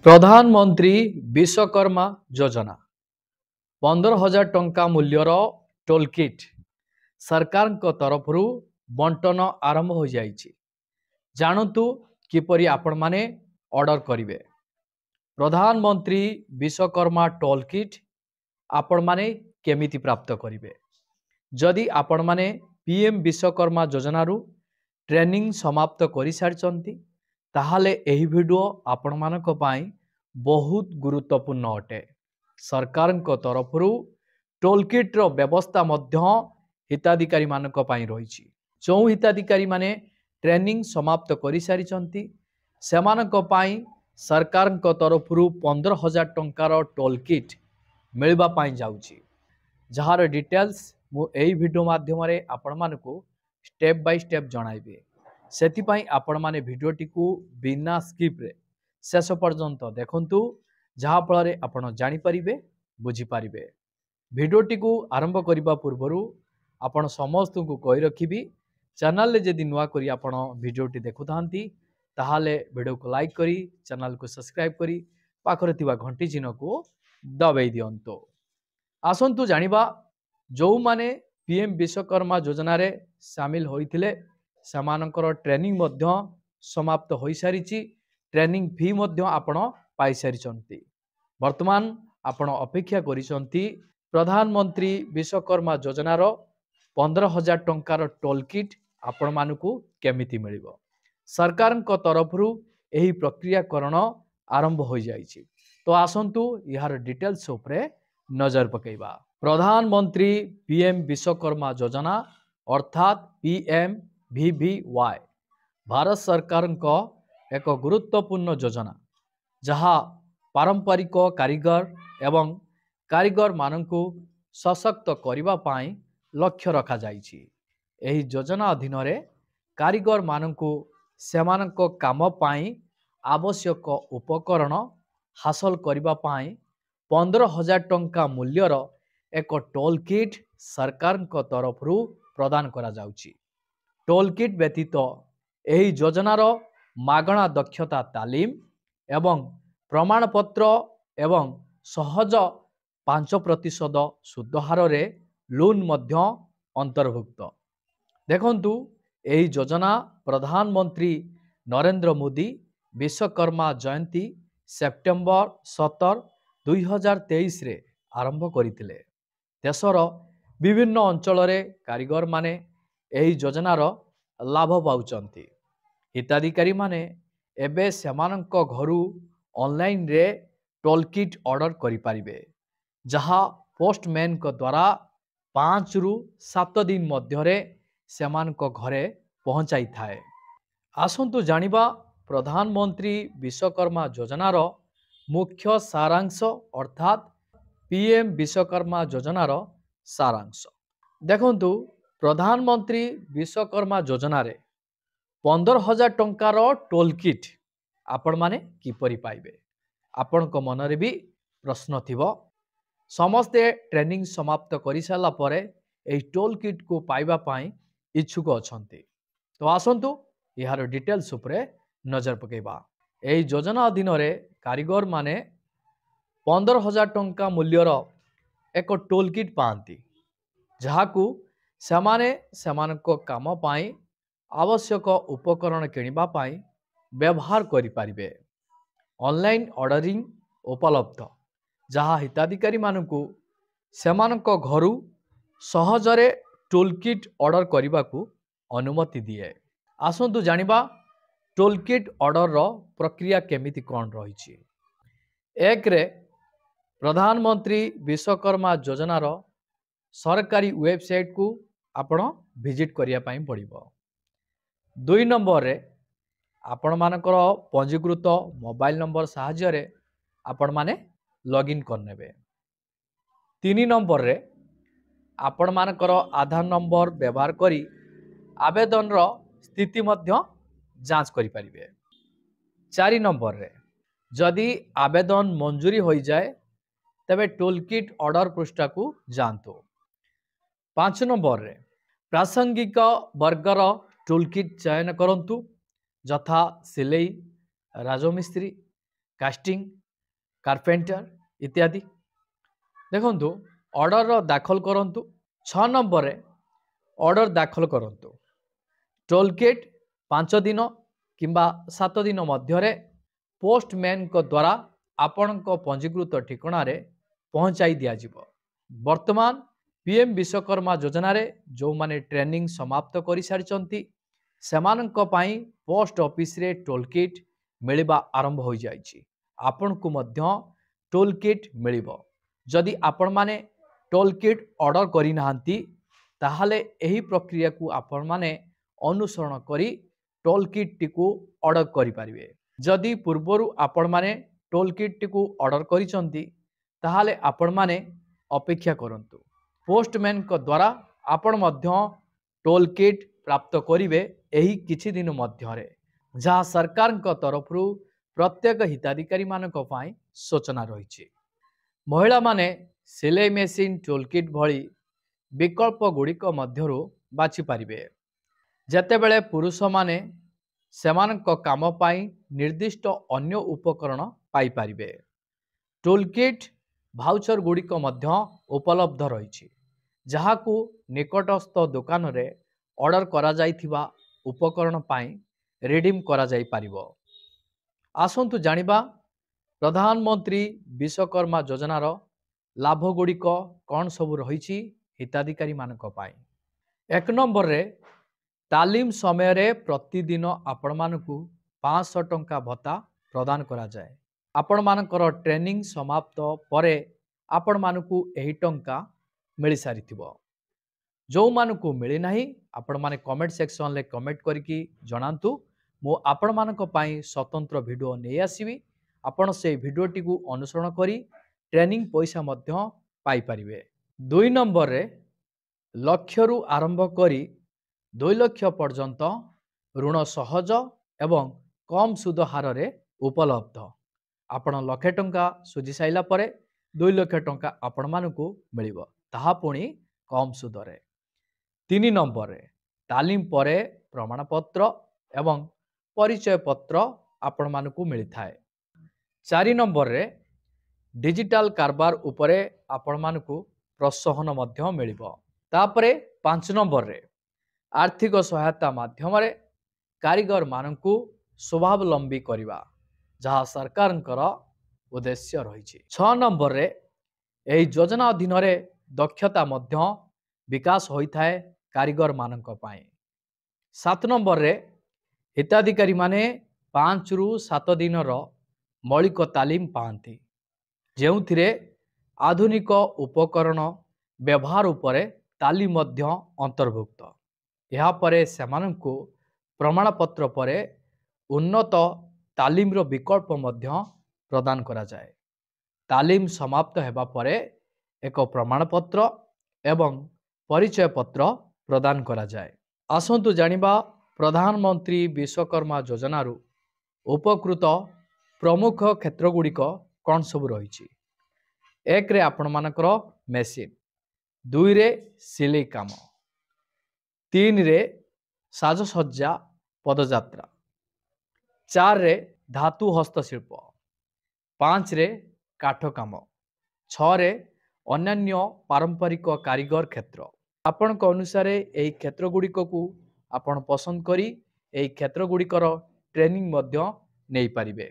प्रधानमंत्री विश्वकर्मा योजना 15,000 टंका मूल्यर टोल किट सरकार तरफ बंटन आरंभ हो जाइछि। जानतु किपरि आपण माने ऑर्डर करिवे। प्रधानमंत्री विश्वकर्मा टोल किट आपण माने केमिति प्राप्त करिवे। जदि आपण माने पीएम विश्वकर्मा योजना रु ट्रेनिंग समाप्त करि सारिचंती ताहाले एही वीडियो आपण मानक पाई बहुत गुरुत्वपूर्ण अटे। सरकार तरफ टोल किट रो व्यवस्था मध्य हिताधिकारी मानक पाई रहिछि। जो हिताधिकारी माने ट्रेनिंग समाप्त करि सारिचंती सेमानक पाई सरकार तरफ 15,000 टंकार टोल किट मिलबा पाई जाउछि। जहार डिटेल्स मु एही वीडियो माध्यम रे आपण मानको स्टेप बाय स्टेप जणाइबे। सेति पाई आपण माने वीडियोटी को बिना स्किप रे शेष पर्यंत देखंतु जहाँ फल आपण जानि परिबे बुझी परिबे। वीडियोटी को आरंभ करिबा पूर्वरु आपण समस्त को कहि रखिबी चैनल रे जदि नुआ करी आपण वीडियोटी देखुथांती ताहाले वीडियो को लाइक करी चैनल को सब्सक्राइब करी पाखरे थिबा घंटी चिन्ह को दबाई दियंतो। आसंतु जानिबा जो माने पीएम विश्वकर्मा योजना रे शामिल होइथिले सेमानकर ट्रेनिंग मध्य समाप्त होई सारिछि। ट्रेनिंग फी मध्य आपण पाई सारिचंती। वर्तमान आपण अपेक्षा करिसंती प्रधानमंत्री विश्वकर्मा योजना रो 15,000 टंकार टोल किट आपण मानकु केमिति मिलिबो। सरकार को तरफ एही प्रक्रियाकरण आरंभ हो जाइछि। तो आसंतु यार डिटेल्स उपरे नजर पकेइबा। प्रधानमंत्री पीएम विश्वकर्मा योजना अर्थात PMVVY भारत सरकार को एक गुरुत्वपूर्ण योजना जहाँ पारंपरिक कारीगर एवं कारीगर मानकु सशक्त करिबा पाई लक्ष्य रखा जाइछि। एही योजना अधीन रे कारीगर मानकु सेमानक काम पाई आवश्यक उपकरण हासिल करिबा पाई 15,000 टंका मूल्यर एक टोल किट सरकार को तरफ प्रदान करा जाउछि। टोल किट व्यतीत एही योजनार मागणा दक्षता तालीम एवं प्रमाणपत्र एवं सहज 5% सुध हार रे लोन मध्य अंतर्भुक्त। देखंतु एही योजना प्रधानमंत्री नरेंद्र मोदी विश्वकर्मा जयंती सेप्टेम्बर 17, 2023 रे आरंभ करिथिले। देशर विभिन्न अंचल रे कारीगर माने एही योजनार लाभ पाउचंती। हिताधिकारी माने एबे सेमानक घरु ऑनलाइन रे टोल किट ऑर्डर करि परिबे जहाँ पोस्टमैन को द्वारा 5 रु 7 दिन मध्य रे सेमानक घरे पहुंचाई थाए। आसंतु जानिबा प्रधानमंत्री विश्वकर्मा योजनार मुख्य सारांश अर्थात पीएम विश्वकर्मा योजनार सारांश। देखंतु प्रधानमंत्री विश्वकर्मा योजना रे 15,000 टंकार टोल किट आपण माने किपरि पाइबे। आपण को मन रे भी प्रश्न थिबो। समस्ते ट्रेनिंग समाप्त करि साला परे एही टोल किट को पाइबा पाई इच्छुक अछंती। तो आसंतु यार डिटेल्स उपरे नजर पकेबा। एही योजना अधीन रे कारीगर माने 15,000 टंका मूल्यर एक टोल किट पांती जहाकू सेमाने सेमानको काम पाई आवश्यक उपकरण किनिबा पाई व्यवहार करि पारिबे। ऑनलाइन ऑर्डरिंग उपलब्ध जहाँ हिताधिकारी मानकू सेमानको घरु सहजरे टोल किट ऑर्डर करिबाकू अनुमति दिए। आसंतु जानिबा टोल किट ऑर्डर रो प्रक्रिया केमिति कोन रहिछि। एक रे प्रधानमंत्री विश्वकर्मा योजनार सरकारी वेबसाइट को आपण विजिट करिया पाई पड़िबो। 2 नंबर रे आपण मानकर पंजीकृत मोबाइल नंबर साहाय्य रे आपण माने लॉगिन करनेबे। 3 नंबर रे आपण मानकर आधार नंबर व्यवहार करी आवेदन रो स्थिति मध्य जांच करि परिबे। 4 नंबर रे जदि आवेदन मंजूरी होई जाए तबे टोल किट ऑर्डर पृष्ठा को जानतो। 5 नंबर रे प्रासंगिक वर्गर टोल किट चयन करंतु जथा सिलेई, राजमिस्त्री, कास्टिंग कार्पेंटर इत्यादि। देखंतु ऑर्डर दाखल करंतु 6 नंबर रे ऑर्डर दाखल करंतु टोल गेट 5 दिन किंबा 7 दिन मध्य पोस्टमैन को द्वारा आपण पंजीकृत ठिकाना रे पहुंचाई दिया जिवो। वर्तमान पीएम विश्वकर्मा योजना रे जो माने ट्रेनिंग समाप्त करि सारिचंती सेमानक पई पोस्ट ऑफिस रे टोल किट मिलिबा आरंभ हो जाइछि। आपण को मध्य टोल किट मिलिबो। जदि आपण माने टोल किट ऑर्डर करि नाहंती ताहाले एही प्रक्रिया को आपण माने अनुसरण करी टोल किट टिकु ऑर्डर करि परिबे। जदि पूर्वरु आपण माने टोल किट टिकु ऑर्डर करिसंती ताहाले आपण माने अपेक्षा करंतु। पोस्टमैन को द्वारा आपण मध्य टोल किट प्राप्त करिवे एही किछि दिन मध्य रे, जहाँ सरकार को तरफरु प्रत्येक हिताधिकारी मानक पई सूचना रहिछि। महिला माने सिलाई मेसिन टोल किट भली विकल्प गुड़िक मध्यरु बाछि पारिबे। जेतेबेले पुरुष माने सेमानक काम पाई निर्दिष्ट अन्य उपकरण पाई पारिबे। टोल किट भाउचर गुड़िक मध्य उपलब्ध रहिछि, जहाकू निकटस्थ दुकान रे ऑर्डर करा जाइथिबा उपकरण पाई रिडीम करा जाई पारिबो। आसंतु जानिबा प्रधानमंत्री विश्वकर्मा योजनार लाभ गुड़िक कौन सब रही हिताधिकारी मानक पाई। 1 नंबर रे तालीम समय रे प्रतिदिन आपण मानकु 500 टंका भत्ता प्रदान करा जाए। आपण मानकर ट्रेनिंग समाप्त परे आपण मानकु एही टंका मिल सारिथिबो। जो मानकु मिली नाही आपण माने कमेंट सेक्शन ले कमेंट करके जणांतु। मु आपण मानक पाई स्वतंत्र वीडियो नै आसीबी। आपण से वीडियोटी को अनुसरण करी ट्रेनिंग पैसा मध्य पाई परिबे। 2 नंबर रे लक्षरु आरंभ करी 2 लाख पर्यंत ऋण सहज एवं कम सुद हार रे उपलब्ध। आपण लक्षे टंका सुझी साइला परे 2 लाख टंका आपण मानकु मिलिबो, ताहा पुणी कम सुद रे। 3 नंबर रे तालीम परे प्रमाणपत्र एवं परिचय पत्र आपण मानकु मिली थाए। 4 नंबर रे डिजिटल कारबार उपरे आपण मानकु प्रोत्साहन मध्य मिलिबो। तापरे 5 नंबर रे आर्थिक सहायता माध्यम रे कारीगर मानकु स्वावलंबी करिबा, जहाँ सरकारंकर उद्देश्य रही। 6 नंबर रे एही योजना अधीन रे दक्षता मध्य विकास होइथाए कारीगर मानक पाए। 7 नंबर रे हिताधिकारी माने 5 रु 7 दिन रो मौलिक तालीम पाती, जेउथिरे आधुनिक उपकरण व्यवहार उपरे तालीम मध्य अंतर्भुक्त। यहाँ परे सेमानंकु प्रमाणपत्र परे उन्नत तालीम रो विकल्प मध्य प्रदान करा जाए। तालीम समाप्त हेबा परे एक प्रमाणपत्र एवं परिचय पत्र प्रदान करा जाए। आसंतु जानिबा प्रधानमंत्री विश्वकर्मा योजनारू उपकृत प्रमुख क्षेत्र गुड़िक कौन सब रही। 1 रे आपण मानकर मेसिन, 2 रे सिलाई काम, 3 रे साजसज्जा पदयात्रा, 4 रे धातु हस्तशिल्प, 5 रे काठ काम, 6 रे अन्यान्य पारंपरिक कारीगर क्षेत्र। आपण को अनुसार यही क्षेत्र गुड़िक को आपण पसंद करी यही क्षेत्र गुड़िकर ट्रेनिंग मध्य नहीं पारिबे।